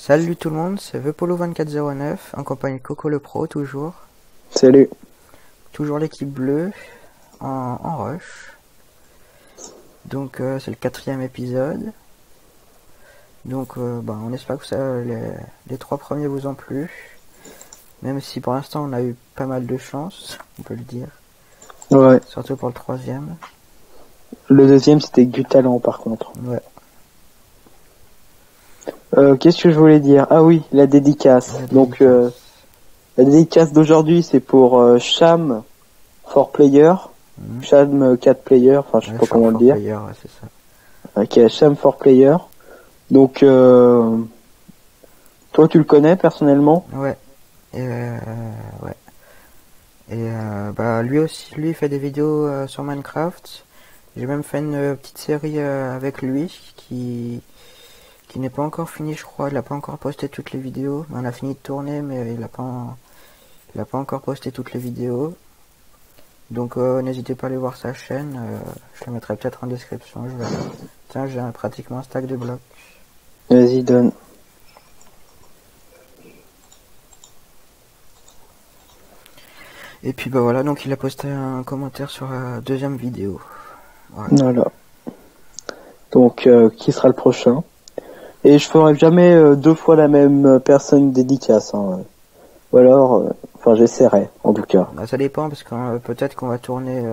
Salut tout le monde, c'est Vepolo2409, en compagnie de Coco le Pro, toujours. Salut. Toujours l'équipe bleue, en rush. Donc c'est le 4e épisode. Donc on espère que les 3 premiers vous ont plu. Même si pour l'instant on a eu pas mal de chance, on peut le dire. Ouais. Surtout pour le 3e. Le deuxième c'était du talent par contre. Ouais. Qu'est-ce que je voulais dire? Ah oui, la dédicace. Donc la dédicace d'aujourd'hui c'est pour Cham 4 player. Cham 4 player, enfin je sais pas comment le dire. Player, ouais, c'est ça. Ok, Cham 4 player. Donc toi tu le connais personnellement? Ouais. Ouais. Et lui aussi, lui il fait des vidéos sur Minecraft. J'ai même fait une petite série avec lui qui n'est pas encore fini, je crois. Il a pas encore posté toutes les vidéos. On a fini de tourner, mais il a pas encore posté toutes les vidéos. Donc n'hésitez pas à aller voir sa chaîne. Je le mettrai peut-être en description. Je verrai. Tiens, j'ai pratiquement un stack de blocs. Vas-y, donne. Et puis voilà, donc il a posté un commentaire sur la deuxième vidéo. Voilà. Donc qui sera le prochain? Et je ferai jamais 2 fois la même personne dédicace. Hein. Ou alors, j'essaierai en tout cas. Bah, ça dépend parce que peut-être qu'on va tourner.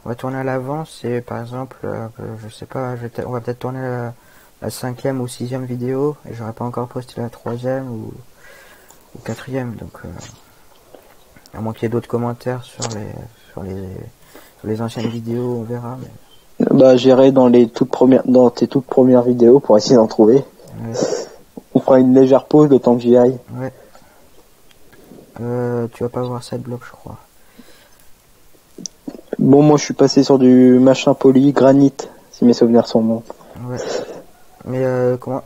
On va tourner à l'avance et par exemple, je sais pas, on va peut-être tourner la 5e ou 6e vidéo et j'aurais pas encore posté la 3e ou 4e, donc à moins qu'il y ait d'autres commentaires sur les anciennes vidéos, on verra. Mais... Bah j'irai dans tes toutes premières vidéos pour essayer d'en trouver. Ouais. On fera une légère pause le temps que j'y aille. Ouais. Tu vas pas voir cette bloc, je crois. Bon, moi je suis passé sur du machin poli, granit, si mes souvenirs sont bons. Ouais. Mais à quoi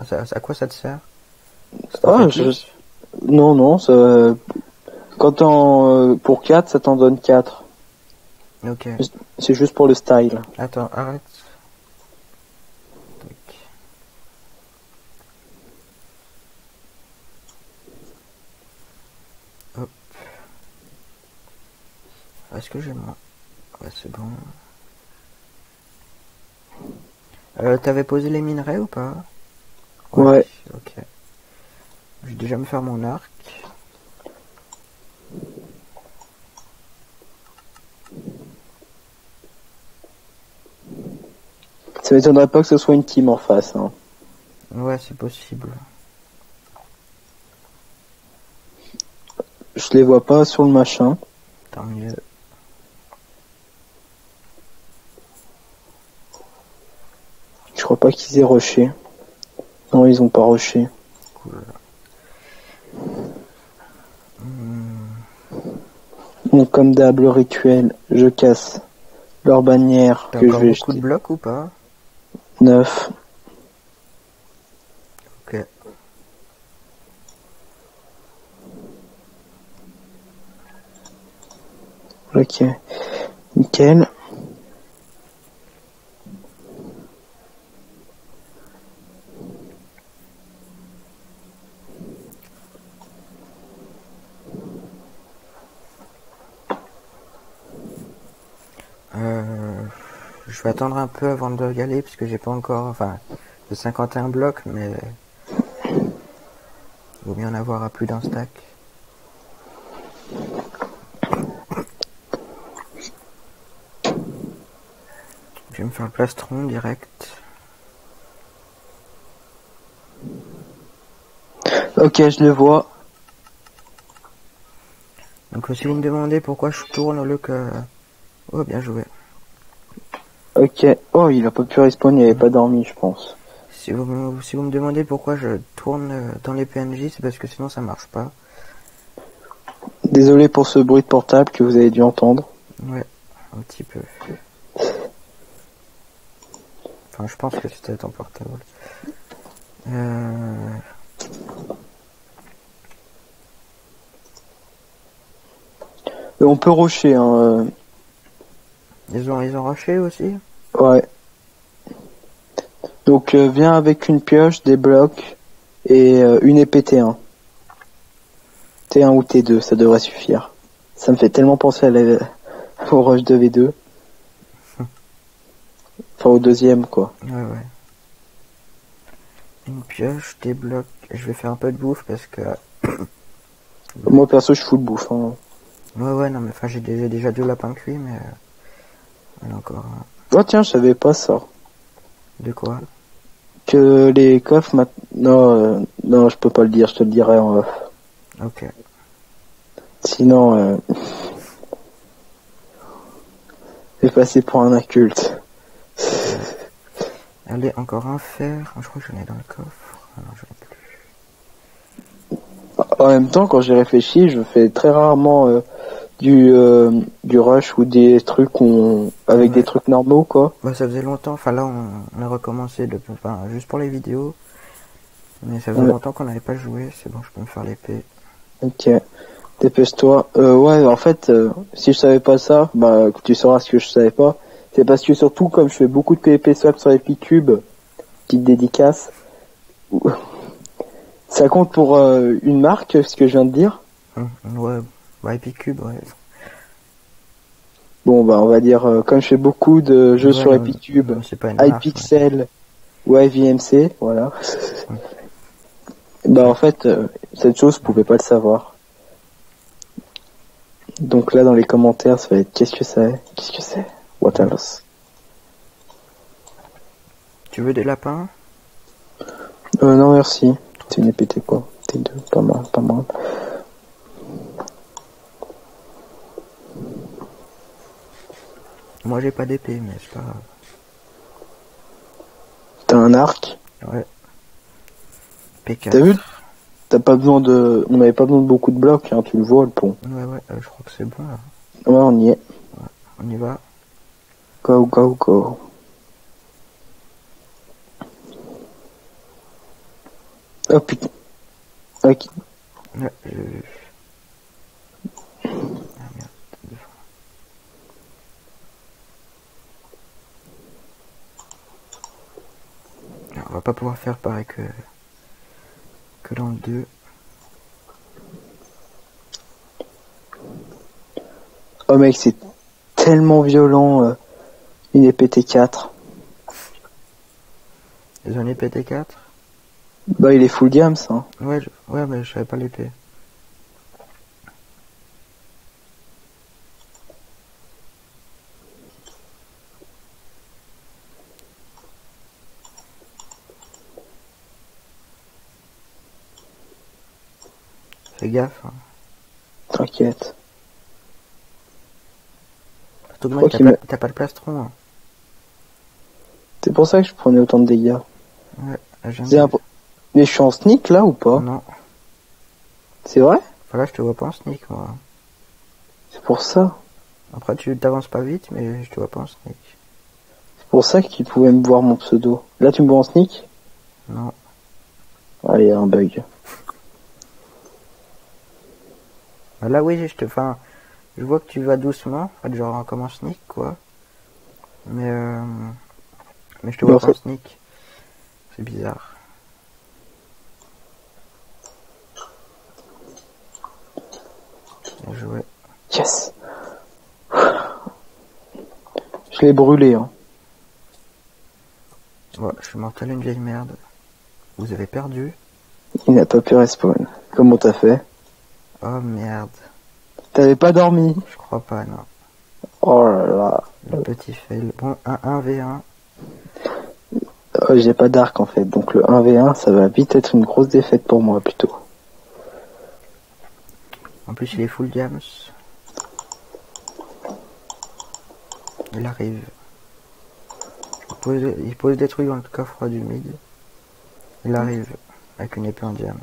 ça te sert? Non, pour 4, ça t'en donne 4. Ok. C'est juste pour le style. Attends, arrête. Hop. Est-ce que j'ai moi? Ouais, c'est bon. T'avais posé les minerais ou pas? Ouais. Ok. Je vais déjà me faire mon arc. Ça m'étonnerait pas que ce soit une team en face. Hein. Ouais, c'est possible. Je les vois pas sur le machin. Tant mieux. Je crois pas qu'ils aient rushé. Non, ils ont pas rushé. Cool. Donc comme d'hab, le rituel, je casse leur bannière T'as que je encore vais beaucoup de blocs ou pas? 9. Ok. Ok. Nickel. Je vais attendre un peu avant de y aller parce que j'ai pas encore, enfin, j'ai 51 blocs, mais il vaut mieux en avoir à plus d'un stack. Je vais me faire le plastron direct. Ok, je le vois. Donc si vous me demandez pourquoi je tourne au lieu que... Oh, bien joué. Ok. Oh, il a pas pu respawn, il avait pas dormi, je pense. Si vous me demandez pourquoi je tourne dans les PNJ, c'est parce que sinon ça marche pas. Désolé pour ce bruit de portable que vous avez dû entendre. Ouais, un petit peu. Enfin, je pense que c'était ton portable. On peut rusher, hein. Ils ont rushé aussi? Ouais. Donc viens avec une pioche, des blocs Et une épée T1. T1 ou T2, ça devrait suffire. Ça me fait tellement penser au rush 2v2. Enfin, au deuxième, quoi. Ouais. Une pioche, des blocs. Je vais faire un peu de bouffe parce que... Moi, perso, je fous le bouffe. Hein. Ouais, non, mais enfin, j'ai déjà 2 lapins cuits, mais... voilà, encore un. Oh, tiens, je savais pas ça. De quoi? Que les coffres, non, non, je peux pas le dire, je te le dirai en off. Ok. Sinon, je vais passer pour un inculte. Allez, encore un fer. Je crois que j'en ai dans le coffre. Ah non, j'en ai plus. En même temps, quand j'y réfléchis, je fais très rarement du rush ou des trucs avec des trucs normaux, quoi. Bah, ça faisait longtemps. Enfin, là, on a recommencé enfin, juste pour les vidéos. Mais ça faisait longtemps qu'on n'avait pas joué. C'est bon, je peux me faire l'épée. Ok. Dépêche-toi. Ouais, en fait, si je savais pas ça, bah, tu sauras ce que je savais pas. C'est parce que surtout, comme je fais beaucoup de PvP swap sur Epic Cube, petite dédicace, ça compte pour une marque, ce que je viens de dire. Ouais, bah Epic Cube, ouais. Bon, bah, on va dire, comme je fais beaucoup de jeux sur Epic Cube, iPixel ou IVMC, voilà. Bah, en fait, cette chose, vous pouvez pas le savoir. Donc là, dans les commentaires, ça va être qu'est-ce que c'est what else? Tu veux des lapins? Non, merci. C'est une épée, quoi. T2, pas mal. Moi, j'ai pas d'épée, mais c'est pas grave. T'as un arc? Ouais. P4. T'as vu? T'as pas besoin on avait pas besoin de beaucoup de blocs, hein, tu le vois, le pont. Ouais, je crois que c'est bon, là. Ouais, on y est. Ouais, on y va. Go. Oh putain. Ok. Ouais, Ah merde. Non, on va pas pouvoir faire pareil que dans le 2. Oh mec, c'est tellement violent, une épée T4. Ils ont une épée T4? Bah, il est full games, hein. Ouais, mais je savais pas l'épée. Fais gaffe. Hein. T'inquiète. Surtout que t'as pas de plastron. Hein. C'est pour ça que je prenais autant de dégâts. Ouais, Mais je suis en sneak là ou pas? Non. C'est vrai? Enfin là, je te vois pas en sneak, moi. C'est pour ça. Après, tu t'avances pas vite, mais je te vois pas en sneak. C'est pour ça que tu pouvais me voir mon pseudo. Là, tu me vois en sneak? Non. Allez, un bug. Bah là, oui, je vois que tu vas doucement, genre comme en sneak, quoi. Mais je te vois pas en sneak. C'est bizarre. Bien joué. Yes. Je l'ai brûlé, hein. Ouais, je suis mortel une vieille merde. Vous avez perdu. Il n'a pas pu respawn. Comment t'as fait? Oh merde. T'avais pas dormi? Je crois pas, non. Oh là là. Le petit fail. Bon, un 1v1. J'ai pas d'arc en fait, donc le 1v1 ça va vite être une grosse défaite pour moi plutôt. En plus il est full James. Il arrive. Il pose des trucs dans le coffre du mid. Il arrive avec une épée en James.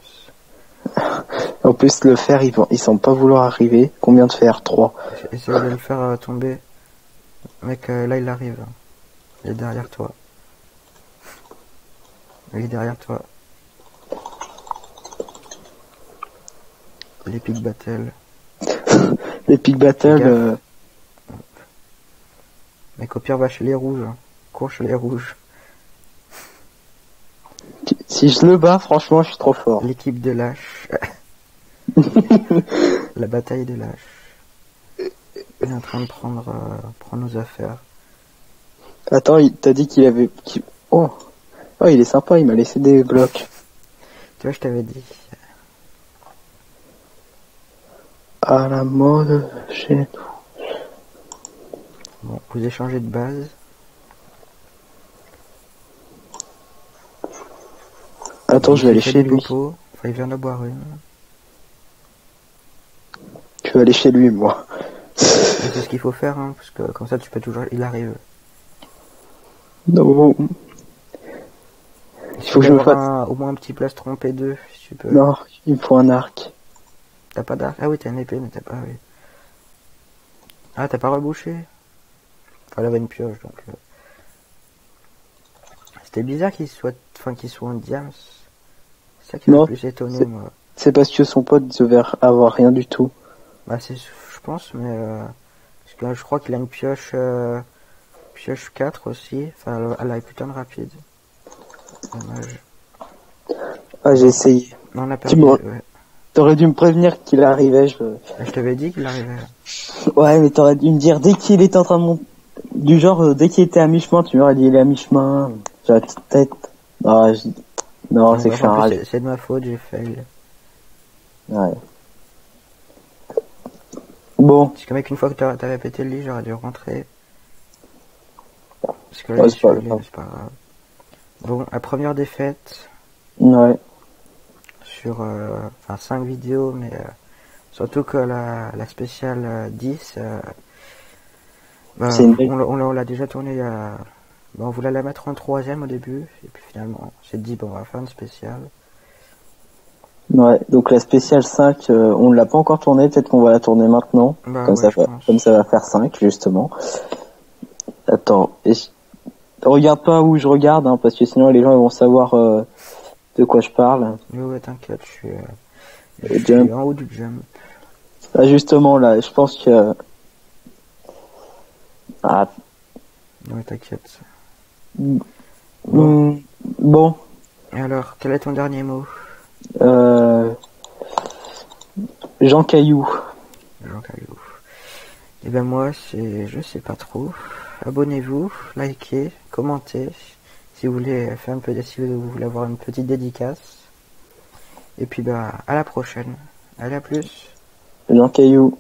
En plus le fer il semble pas vouloir arriver. Combien de fer? 3. Essaye de le faire tomber. Mec, là il arrive. Il est derrière toi. Il est derrière toi. L'Epic Battle. L'Epic Battle. Mec, au pire, va chez les rouges. Cours chez les rouges. Si Si je le bats, franchement, je suis trop fort. L'équipe de lâches. La bataille de lâches. Il est en train de prendre nos affaires. Attends, t'as dit qu'il avait... Oh. Oh, il est sympa, il m'a laissé des blocs. Tu vois, je t'avais dit. À la mode chez nous. Bon, vous échangez de base. Attends, je vais aller fait chez des lui. popos. Enfin, il vient de boire une. Je vais aller chez lui, moi. C'est ce qu'il faut faire, hein, parce que comme ça tu peux toujours... Il arrive. Non. Il faut que je me fasse... Au moins un petit plastron P2, si tu peux. Non, il me faut un arc. T'as pas d'arc? Ah oui, t'as une épée, mais t'as pas... Oui. Ah, t'as pas rebouché? Enfin, elle avait une pioche, donc... C'était bizarre qu'il soit en diams. C'est ça qui m'a le plus étonné, moi. C'est parce que son pote devait avoir rien du tout. Bah, je pense, mais... parce que je crois qu'il a une pioche... pioche 4 aussi. Enfin, elle a putain de rapide. Dommage. Ah, j'ai essayé. Non, on a perdu, ouais. T'aurais dû me prévenir qu'il arrivait, Je t'avais dit qu'il arrivait. Ouais, mais t'aurais dû me dire dès qu'il était en train de monter... Du genre, dès qu'il était à mi-chemin, tu m'aurais dit il est à mi-chemin. J'ai la petite tête. Non, c'est que je suis un rage. C'est de ma faute, j'ai fail. Ouais. Bon. Parce que mec, une fois que t'avais pété le lit, j'aurais dû rentrer. Parce que là, Ouais, c'est pas grave. Bon, la première défaite. Ouais. Sur 5 vidéos, mais surtout que la spéciale 10, bah, on l'a déjà tourné il y a... Bon, on voulait la mettre en 3ème au début, et puis finalement, on s'est dit, bon, on va faire une spéciale. Ouais, donc la spéciale 5, on ne l'a pas encore tournée, peut-être qu'on va la tourner maintenant. Bah, comme ça va faire 5, justement. Attends, regarde pas où je regarde, hein, parce que sinon les gens ils vont savoir de quoi je parle. Ouais, t'inquiète, je suis en haut du jump. Ah, justement, là, je pense que... Ah. Ouais, t'inquiète. Bon. Et alors, quel est ton dernier mot? Jean Caillou. Jean Caillou. Et ben moi, je sais pas trop. Abonnez-vous, likez, commentez. Si vous voulez si vous voulez avoir une petite dédicace. Et puis bah, à la prochaine. Allez, à plus. Jean Caillou.